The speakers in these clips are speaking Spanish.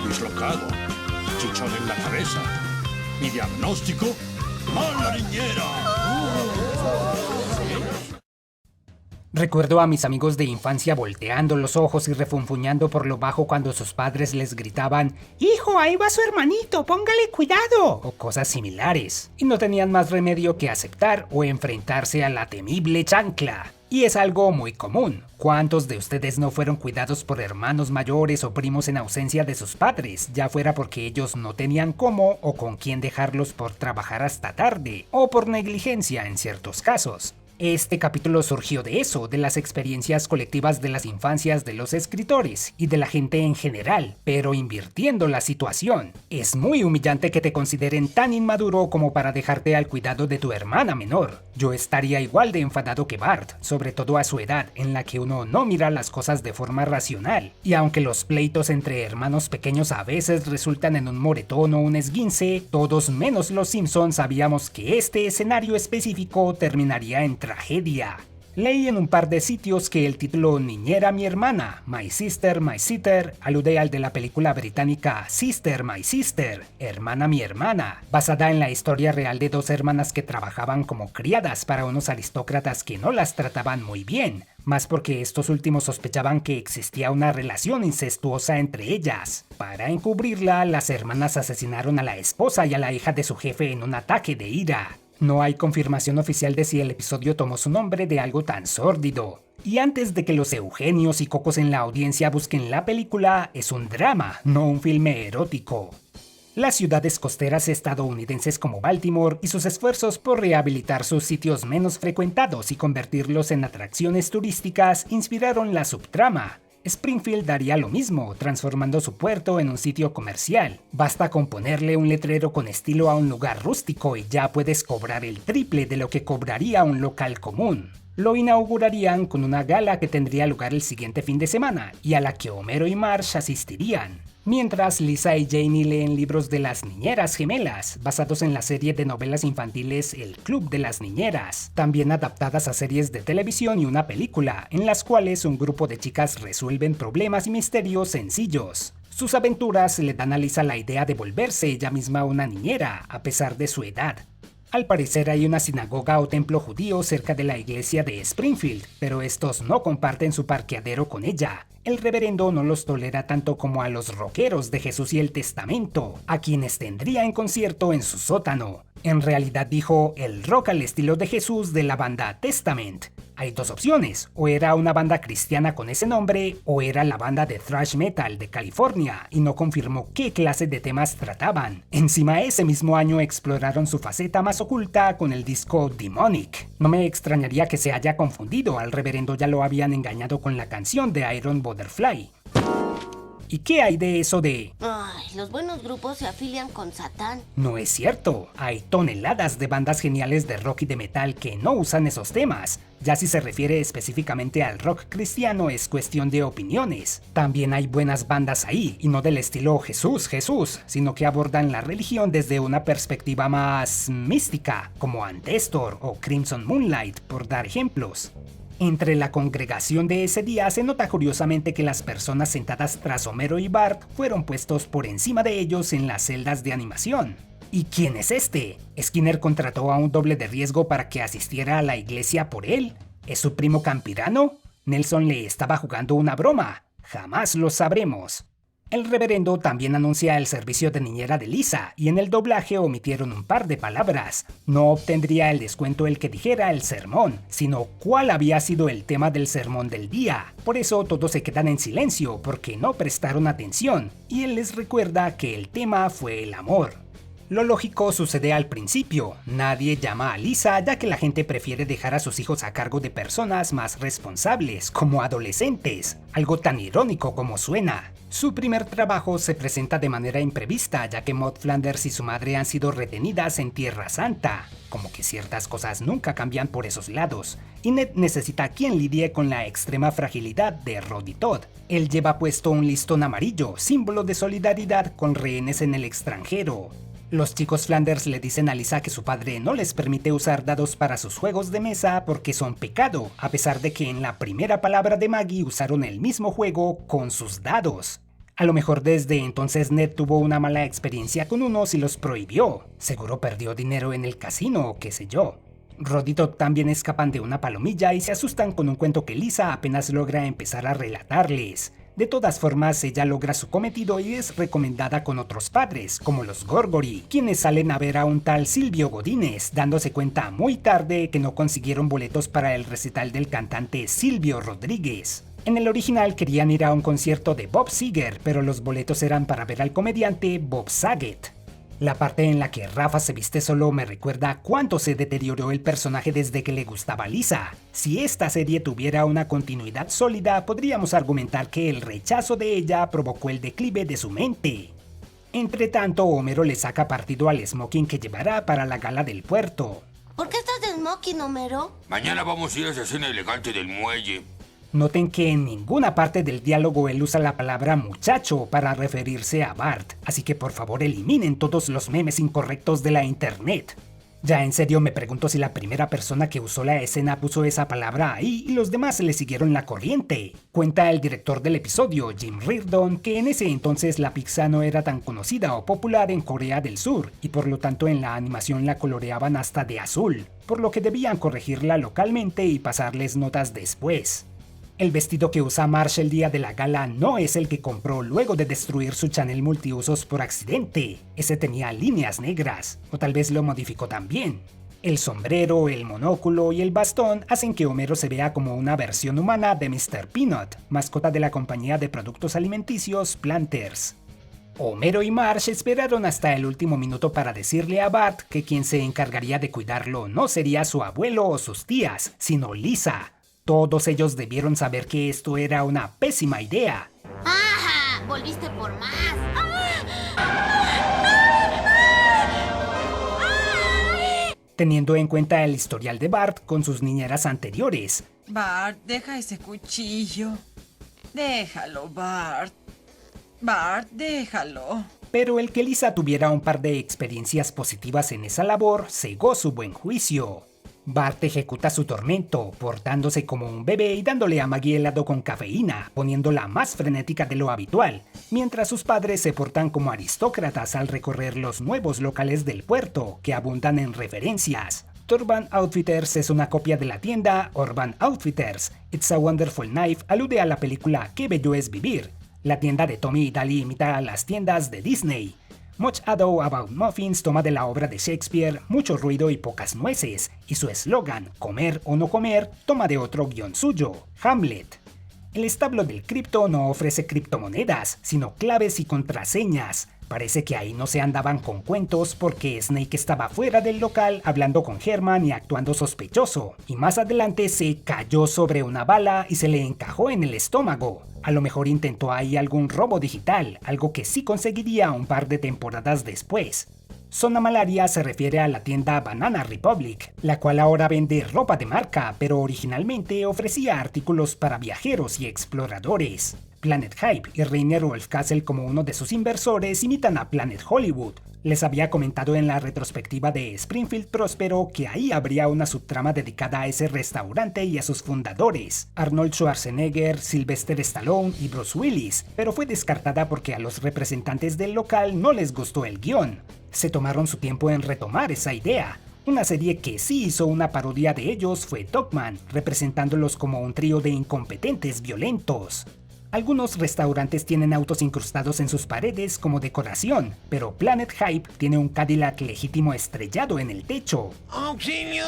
dislocado, chichón en la cabeza. Mi diagnóstico, mala niñera. Recuerdo a mis amigos de infancia volteando los ojos y refunfuñando por lo bajo cuando sus padres les gritaban «¡Hijo, ahí va su hermanito, póngale cuidado!» o cosas similares, y no tenían más remedio que aceptar o enfrentarse a la temible chancla. Y es algo muy común. ¿Cuántos de ustedes no fueron cuidados por hermanos mayores o primos en ausencia de sus padres, ya fuera porque ellos no tenían cómo o con quién dejarlos por trabajar hasta tarde, o por negligencia en ciertos casos? Este capítulo surgió de eso, de las experiencias colectivas de las infancias de los escritores y de la gente en general, pero invirtiendo la situación. Es muy humillante que te consideren tan inmaduro como para dejarte al cuidado de tu hermana menor. Yo estaría igual de enfadado que Bart, sobre todo a su edad, en la que uno no mira las cosas de forma racional. Y aunque los pleitos entre hermanos pequeños a veces resultan en un moretón o un esguince, todos menos los Simpson sabíamos que este escenario específico terminaría en tragedia. Leí en un par de sitios que el título Niñera mi hermana, My Sister, My Sister, alude al de la película británica Sister, My Sister, Hermana mi hermana, basada en la historia real de dos hermanas que trabajaban como criadas para unos aristócratas que no las trataban muy bien, más porque estos últimos sospechaban que existía una relación incestuosa entre ellas. Para encubrirla, las hermanas asesinaron a la esposa y a la hija de su jefe en un ataque de ira. No hay confirmación oficial de si el episodio tomó su nombre de algo tan sórdido. Y antes de que los Eugenios y Cocos en la audiencia busquen la película, es un drama, no un filme erótico. Las ciudades costeras estadounidenses como Baltimore y sus esfuerzos por rehabilitar sus sitios menos frecuentados y convertirlos en atracciones turísticas inspiraron la subtrama. Springfield daría lo mismo, transformando su puerto en un sitio comercial. Basta con ponerle un letrero con estilo a un lugar rústico y ya puedes cobrar el triple de lo que cobraría un local común. Lo inaugurarían con una gala que tendría lugar el siguiente fin de semana y a la que Homero y Marge asistirían. Mientras Lisa y Janie leen libros de las niñeras gemelas, basados en la serie de novelas infantiles El Club de las Niñeras, también adaptadas a series de televisión y una película, en las cuales un grupo de chicas resuelven problemas y misterios sencillos. Sus aventuras le dan a Lisa la idea de volverse ella misma una niñera, a pesar de su edad. Al parecer hay una sinagoga o templo judío cerca de la iglesia de Springfield, pero estos no comparten su parqueadero con ella. El reverendo no los tolera tanto como a los rockeros de Jesús y el Testamento, a quienes tendría en concierto en su sótano. En realidad dijo el rock al estilo de Jesús de la banda Testament. Hay dos opciones, o era una banda cristiana con ese nombre, o era la banda de thrash metal de California, y no confirmó qué clase de temas trataban. Encima ese mismo año exploraron su faceta más oculta con el disco Demonic. No me extrañaría que se haya confundido, al reverendo ya lo habían engañado con la canción de Iron Butterfly. ¿Y qué hay de eso de...? Ay, los buenos grupos se afilian con Satán. No es cierto, hay toneladas de bandas geniales de rock y de metal que no usan esos temas. Ya si se refiere específicamente al rock cristiano es cuestión de opiniones. También hay buenas bandas ahí, y no del estilo Jesús, Jesús, sino que abordan la religión desde una perspectiva más mística, como Ancestor o Crimson Moonlight, por dar ejemplos. Entre la congregación de ese día se nota curiosamente que las personas sentadas tras Homero y Bart fueron puestos por encima de ellos en las celdas de animación. ¿Y quién es este? ¿Skinner contrató a un doble de riesgo para que asistiera a la iglesia por él? ¿Es su primo Campirano? ¿Nelson le estaba jugando una broma? Jamás lo sabremos. El reverendo también anuncia el servicio de niñera de Lisa, y en el doblaje omitieron un par de palabras. No obtendría el descuento el que dijera el sermón, sino cuál había sido el tema del sermón del día. Por eso todos se quedan en silencio, porque no prestaron atención, y él les recuerda que el tema fue el amor. Lo lógico sucede al principio, nadie llama a Lisa ya que la gente prefiere dejar a sus hijos a cargo de personas más responsables, como adolescentes, algo tan irónico como suena. Su primer trabajo se presenta de manera imprevista ya que Maud Flanders y su madre han sido retenidas en Tierra Santa, como que ciertas cosas nunca cambian por esos lados, y Ned necesita a quien lidie con la extrema fragilidad de Roddy Todd. Él lleva puesto un listón amarillo, símbolo de solidaridad con rehenes en el extranjero. Los chicos Flanders le dicen a Lisa que su padre no les permite usar dados para sus juegos de mesa porque son pecado, a pesar de que en la primera palabra de Maggie usaron el mismo juego con sus dados. A lo mejor desde entonces Ned tuvo una mala experiencia con unos y los prohibió. Seguro perdió dinero en el casino o qué sé yo. Rod y Todd también escapan de una palomilla y se asustan con un cuento que Lisa apenas logra empezar a relatarles. De todas formas, ella logra su cometido y es recomendada con otros padres, como los Gorgory, quienes salen a ver a un tal Silvio Godínez, dándose cuenta muy tarde que no consiguieron boletos para el recital del cantante Silvio Rodríguez. En el original querían ir a un concierto de Bob Seger, pero los boletos eran para ver al comediante Bob Saget. La parte en la que Rafa se viste solo me recuerda cuánto se deterioró el personaje desde que le gustaba Lisa. Si esta serie tuviera una continuidad sólida, podríamos argumentar que el rechazo de ella provocó el declive de su mente. Entre tanto, Homero le saca partido al smoking que llevará para la gala del puerto. ¿Por qué estás de smoking, Homero? Mañana vamos a ir a esa cena elegante del muelle. Noten que en ninguna parte del diálogo él usa la palabra muchacho para referirse a Bart, así que por favor eliminen todos los memes incorrectos de la internet. Ya en serio me pregunto si la primera persona que usó la escena puso esa palabra ahí y los demás le siguieron la corriente. Cuenta el director del episodio, Jim Reardon, que en ese entonces la pizza no era tan conocida o popular en Corea del Sur, y por lo tanto en la animación la coloreaban hasta de azul, por lo que debían corregirla localmente y pasarles notas después. El vestido que usa Marsh el día de la gala no es el que compró luego de destruir su Chanel multiusos por accidente. Ese tenía líneas negras, o tal vez lo modificó también. El sombrero, el monóculo y el bastón hacen que Homero se vea como una versión humana de Mr. Peanut, mascota de la compañía de productos alimenticios Planters. Homero y Marsh esperaron hasta el último minuto para decirle a Bart que quien se encargaría de cuidarlo no sería su abuelo o sus tías, sino Lisa. Todos ellos debieron saber que esto era una pésima idea. ¡Ajá! ¡Volviste por más! Teniendo en cuenta el historial de Bart con sus niñeras anteriores. Bart, deja ese cuchillo. Déjalo, Bart. Bart, déjalo. Pero el que Lisa tuviera un par de experiencias positivas en esa labor cegó su buen juicio. Bart ejecuta su tormento, portándose como un bebé y dándole a Maggie helado con cafeína, poniéndola más frenética de lo habitual, mientras sus padres se portan como aristócratas al recorrer los nuevos locales del puerto, que abundan en referencias. Urban Outfitters es una copia de la tienda Urban Outfitters. It's a Wonderful Knife alude a la película Qué bello es vivir. La tienda de Tommy y Daly imita a las tiendas de Disney. Much Ado About Muffins toma de la obra de Shakespeare Mucho ruido y pocas nueces, y su eslogan, comer o no comer, toma de otro guión suyo, Hamlet. El establo del cripto no ofrece criptomonedas, sino claves y contraseñas. Parece que ahí no se andaban con cuentos porque Snake estaba fuera del local hablando con Herman y actuando sospechoso, y más adelante se cayó sobre una bala y se le encajó en el estómago. A lo mejor intentó ahí algún robo digital, algo que sí conseguiría un par de temporadas después. Zona Malaria se refiere a la tienda Banana Republic, la cual ahora vende ropa de marca, pero originalmente ofrecía artículos para viajeros y exploradores. Planet Hype y Rainier Wolfcastle como uno de sus inversores imitan a Planet Hollywood. Les había comentado en la retrospectiva de Springfield Próspero que ahí habría una subtrama dedicada a ese restaurante y a sus fundadores, Arnold Schwarzenegger, Sylvester Stallone y Bruce Willis, pero fue descartada porque a los representantes del local no les gustó el guión. Se tomaron su tiempo en retomar esa idea. Una serie que sí hizo una parodia de ellos fue Dogman, representándolos como un trío de incompetentes violentos. Algunos restaurantes tienen autos incrustados en sus paredes como decoración, pero Planet Hype tiene un Cadillac legítimo estrellado en el techo. ¡Auxilio!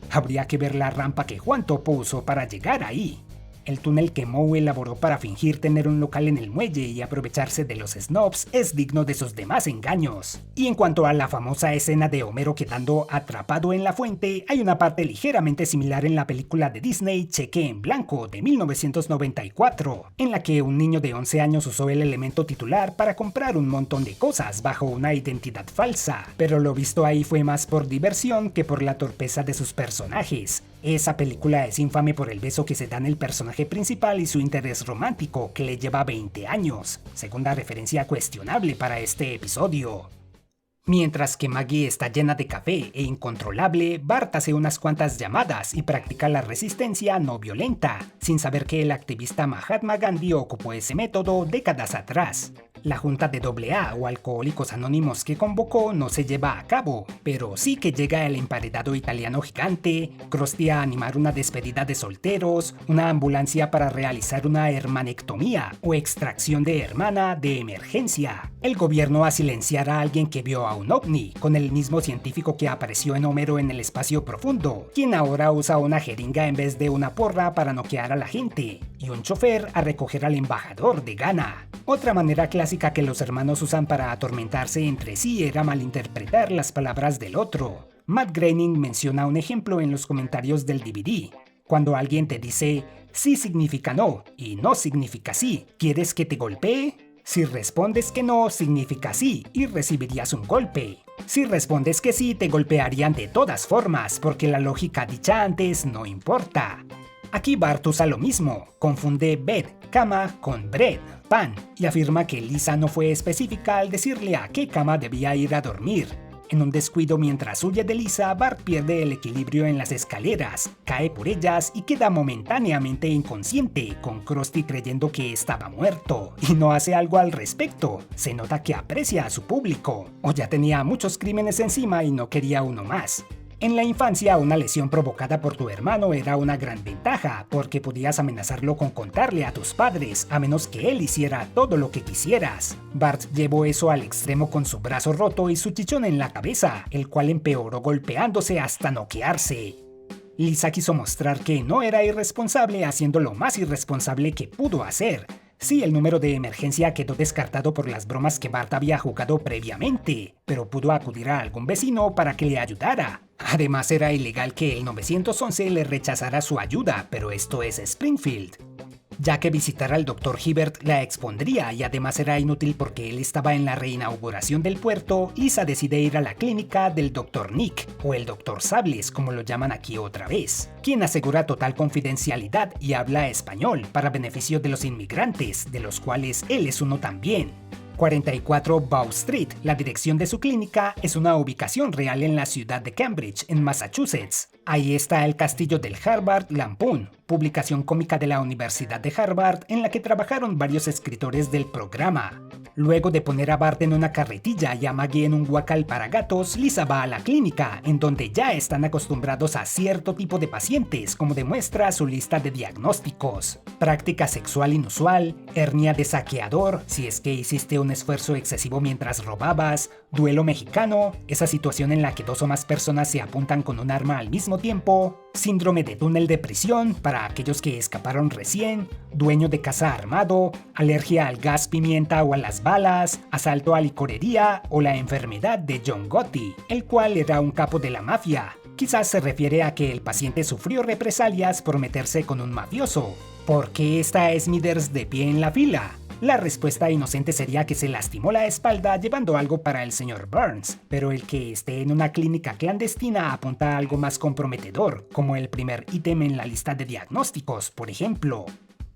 Habría que ver la rampa que Juan Topo usó para llegar ahí. El túnel que Moe elaboró para fingir tener un local en el muelle y aprovecharse de los snobs es digno de sus demás engaños. Y en cuanto a la famosa escena de Homero quedando atrapado en la fuente, hay una parte ligeramente similar en la película de Disney Cheque en Blanco de 1994, en la que un niño de 11 años usó el elemento titular para comprar un montón de cosas bajo una identidad falsa, pero lo visto ahí fue más por diversión que por la torpeza de sus personajes. Esa película es infame por el beso que se dan el personaje principal y su interés romántico, que le lleva 20 años, segunda referencia cuestionable para este episodio. Mientras que Maggie está llena de café e incontrolable, Bart hace unas cuantas llamadas y practica la resistencia no violenta, sin saber que el activista Mahatma Gandhi ocupó ese método décadas atrás. La junta de AA o Alcohólicos Anónimos que convocó no se lleva a cabo, pero sí que llega el emparedado italiano gigante, Krusty a animar una despedida de solteros, una ambulancia para realizar una hermanectomía o extracción de hermana de emergencia, el gobierno a silenciar a alguien que vio a un ovni, con el mismo científico que apareció en Homero en el espacio profundo, quien ahora usa una jeringa en vez de una porra para noquear a la gente, y un chofer a recoger al embajador de Ghana. Otra manera clásica que los hermanos usan para atormentarse entre sí era malinterpretar las palabras del otro. Matt Groening menciona un ejemplo en los comentarios del DVD. Cuando alguien te dice sí significa no y no significa sí, ¿quieres que te golpee? Si respondes que no, significa sí y recibirías un golpe. Si respondes que sí, te golpearían de todas formas porque la lógica dicha antes no importa. Aquí Bart usa lo mismo, confunde bed, cama, con bread, pan, y afirma que Lisa no fue específica al decirle a qué cama debía ir a dormir. En un descuido mientras huye de Lisa, Bart pierde el equilibrio en las escaleras, cae por ellas y queda momentáneamente inconsciente, con Krusty creyendo que estaba muerto, y no hace algo al respecto. Se nota que aprecia a su público, o ya tenía muchos crímenes encima y no quería uno más. En la infancia, una lesión provocada por tu hermano era una gran ventaja, porque podías amenazarlo con contarle a tus padres, a menos que él hiciera todo lo que quisieras. Bart llevó eso al extremo con su brazo roto y su chichón en la cabeza, el cual empeoró golpeándose hasta noquearse. Lisa quiso mostrar que no era irresponsable haciendo lo más irresponsable que pudo hacer. Sí, el número de emergencia quedó descartado por las bromas que Bart había jugado previamente, pero pudo acudir a algún vecino para que le ayudara. Además, era ilegal que el 911 le rechazara su ayuda, pero esto es Springfield. Ya que visitar al Dr. Hibbert la expondría y además era inútil porque él estaba en la reinauguración del puerto, Lisa decide ir a la clínica del Dr. Nick, o el Dr. Sables como lo llaman aquí otra vez, quien asegura total confidencialidad y habla español para beneficio de los inmigrantes, de los cuales él es uno también. 44 Bow Street, la dirección de su clínica, es una ubicación real en la ciudad de Cambridge, en Massachusetts. Ahí está el castillo del Harvard Lampoon, publicación cómica de la Universidad de Harvard en la que trabajaron varios escritores del programa. Luego de poner a Bart en una carretilla y a Maggie en un guacal para gatos, Lisa va a la clínica, en donde ya están acostumbrados a cierto tipo de pacientes, como demuestra su lista de diagnósticos. Práctica sexual inusual, hernia de saqueador, si es que hiciste un esfuerzo excesivo mientras robabas, duelo mexicano, esa situación en la que dos o más personas se apuntan con un arma al mismo tiempo, síndrome de túnel de prisión para aquellos que escaparon recién, dueño de casa armado, alergia al gas pimienta o a las balas, asalto a licorería o la enfermedad de John Gotti, el cual era un capo de la mafia. Quizás se refiere a que el paciente sufrió represalias por meterse con un mafioso. ¿Por qué está Smithers de pie en la fila? La respuesta inocente sería que se lastimó la espalda llevando algo para el señor Burns, pero el que esté en una clínica clandestina apunta a algo más comprometedor, como el primer ítem en la lista de diagnósticos, por ejemplo.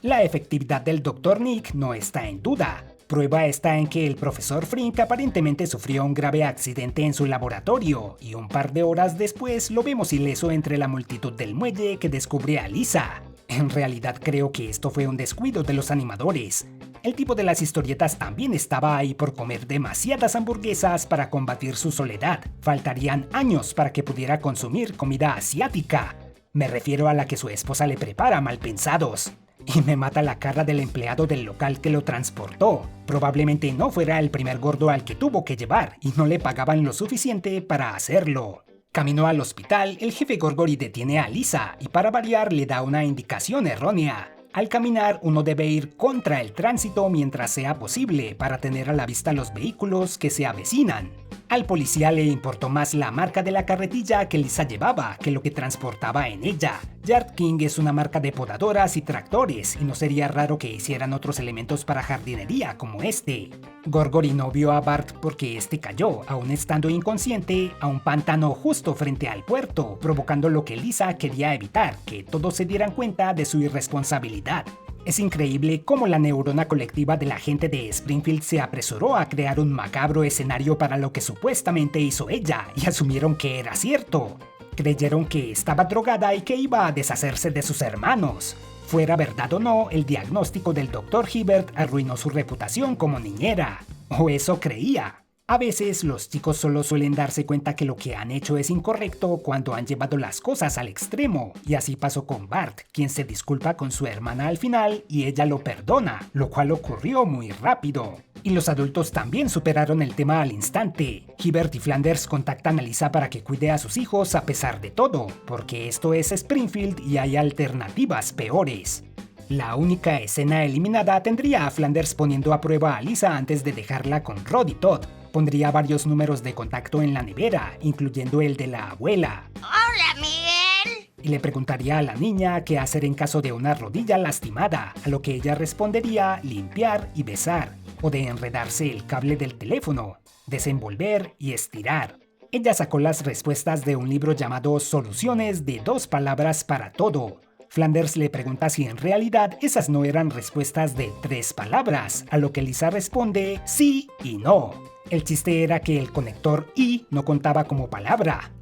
La efectividad del Dr. Nick no está en duda. Prueba está en que el profesor Frink aparentemente sufrió un grave accidente en su laboratorio, y un par de horas después lo vemos ileso entre la multitud del muelle que descubre a Lisa. En realidad creo que esto fue un descuido de los animadores. El tipo de las historietas también estaba ahí por comer demasiadas hamburguesas para combatir su soledad. Faltarían años para que pudiera consumir comida asiática. Me refiero a la que su esposa le prepara mal pensados. Y me mata la cara del empleado del local que lo transportó. Probablemente no fuera el primer gordo al que tuvo que llevar y no le pagaban lo suficiente para hacerlo. Camino al hospital, el jefe Gorgory detiene a Lisa y para variar le da una indicación errónea. Al caminar, uno debe ir contra el tránsito mientras sea posible para tener a la vista los vehículos que se avecinan. Al policía le importó más la marca de la carretilla que Lisa llevaba que lo que transportaba en ella. Yard King es una marca de podadoras y tractores, y no sería raro que hicieran otros elementos para jardinería como este. Gorgory no vio a Bart porque este cayó, aún estando inconsciente, a un pantano justo frente al puerto, provocando lo que Lisa quería evitar, que todos se dieran cuenta de su irresponsabilidad. Es increíble cómo la neurona colectiva de la gente de Springfield se apresuró a crear un macabro escenario para lo que supuestamente hizo ella y asumieron que era cierto. Creyeron que estaba drogada y que iba a deshacerse de sus hermanos. Fuera verdad o no, el diagnóstico del Dr. Hibbert arruinó su reputación como niñera. O eso creía. A veces los chicos solo suelen darse cuenta que lo que han hecho es incorrecto cuando han llevado las cosas al extremo, y así pasó con Bart, quien se disculpa con su hermana al final y ella lo perdona, lo cual ocurrió muy rápido. Y los adultos también superaron el tema al instante. Hibbert y Flanders contactan a Lisa para que cuide a sus hijos a pesar de todo, porque esto es Springfield y hay alternativas peores. La única escena eliminada tendría a Flanders poniendo a prueba a Lisa antes de dejarla con Rod y Todd. Pondría varios números de contacto en la nevera, incluyendo el de la abuela. Hola, Miguel. Y le preguntaría a la niña qué hacer en caso de una rodilla lastimada, a lo que ella respondería limpiar y besar, o de enredarse el cable del teléfono, desenvolver y estirar. Ella sacó las respuestas de un libro llamado Soluciones de 2 palabras para todo. Flanders le pregunta si en realidad esas no eran respuestas de 3 palabras, a lo que Lisa responde sí y no. El chiste era que el conector y no contaba como palabra.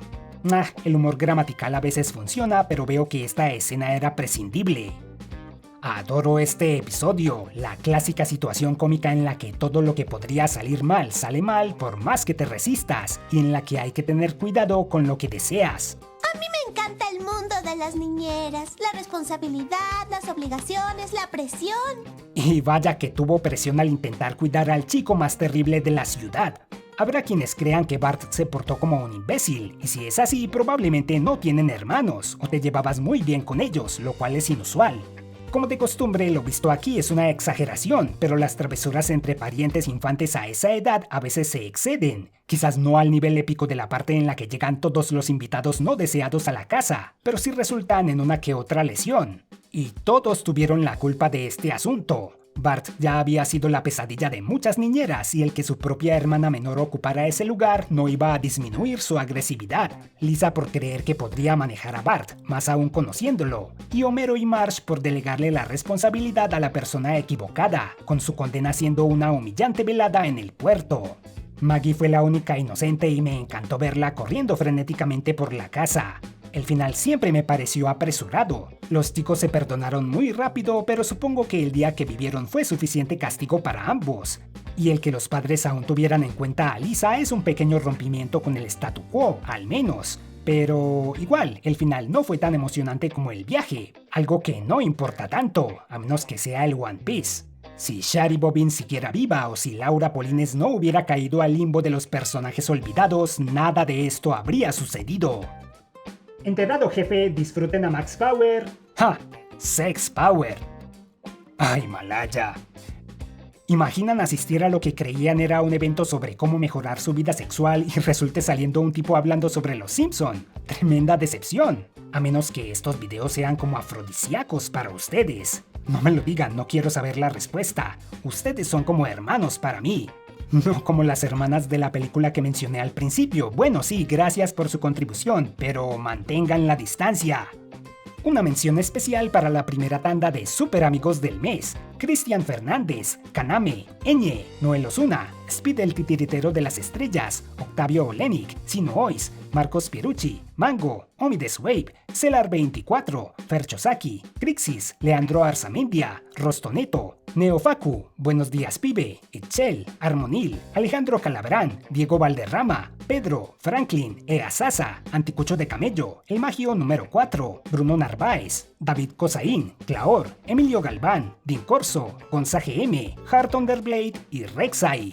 El humor gramatical a veces funciona, pero veo que esta escena era prescindible. Adoro este episodio, la clásica situación cómica en la que todo lo que podría salir mal sale mal por más que te resistas, y en la que hay que tener cuidado con lo que deseas. A mí me encanta el mundo de las niñeras. La responsabilidad, las obligaciones, la presión. Y vaya que tuvo presión al intentar cuidar al chico más terrible de la ciudad. Habrá quienes crean que Bart se portó como un imbécil, y si es así, probablemente no tienen hermanos, o te llevabas muy bien con ellos, lo cual es inusual. Como de costumbre, lo visto aquí es una exageración, pero las travesuras entre parientes infantes a esa edad a veces se exceden. Quizás no al nivel épico de la parte en la que llegan todos los invitados no deseados a la casa, pero sí resultan en una que otra lesión. Y todos tuvieron la culpa de este asunto. Bart ya había sido la pesadilla de muchas niñeras y el que su propia hermana menor ocupara ese lugar no iba a disminuir su agresividad. Lisa por creer que podría manejar a Bart, más aún conociéndolo, y Homero y Marge por delegarle la responsabilidad a la persona equivocada, con su condena siendo una humillante velada en el puerto. Maggie fue la única inocente y me encantó verla corriendo frenéticamente por la casa. El final siempre me pareció apresurado. Los chicos se perdonaron muy rápido, pero supongo que el día que vivieron fue suficiente castigo para ambos. Y el que los padres aún tuvieran en cuenta a Lisa es un pequeño rompimiento con el statu quo, al menos. Pero igual, el final no fue tan emocionante como el viaje, algo que no importa tanto, a menos que sea el One Piece. Si Shari Bobbin siguiera viva o si Laura Polines no hubiera caído al limbo de los personajes olvidados, nada de esto habría sucedido. Enterado, jefe, disfruten a Max Power. ¡Ja! Sex Power. ¡Ay, Malaya! ¿Imaginan asistir a lo que creían era un evento sobre cómo mejorar su vida sexual y resulte saliendo un tipo hablando sobre los Simpson? ¡Tremenda decepción! A menos que estos videos sean como afrodisíacos para ustedes. No me lo digan, no quiero saber la respuesta. Ustedes son como hermanos para mí. No como las hermanas de la película que mencioné al principio. Bueno, sí, gracias por su contribución, pero mantengan la distancia. Una mención especial para la primera tanda de super amigos del mes. Cristian Fernández, Kaname, Eñe, Noel Osuna, Speed el titiritero de las estrellas, Octavio Olenik, Sino Ois, Marcos Pierucci, Mango, Omides Wave, Celar24, Ferchosaki, Crixis, Leandro Arzamendia, Rostoneto, Neofacu, Buenos Días Pibe, Etchel, Armonil, Alejandro Calabrán, Diego Valderrama, Pedro, Franklin, Easasa, Anticucho de Camello, El Magio número 4, Bruno Narváez, David Cosaín, Claor, Emilio Galván, Dincorso, Gonza GM, Heart Underblade y Rexai.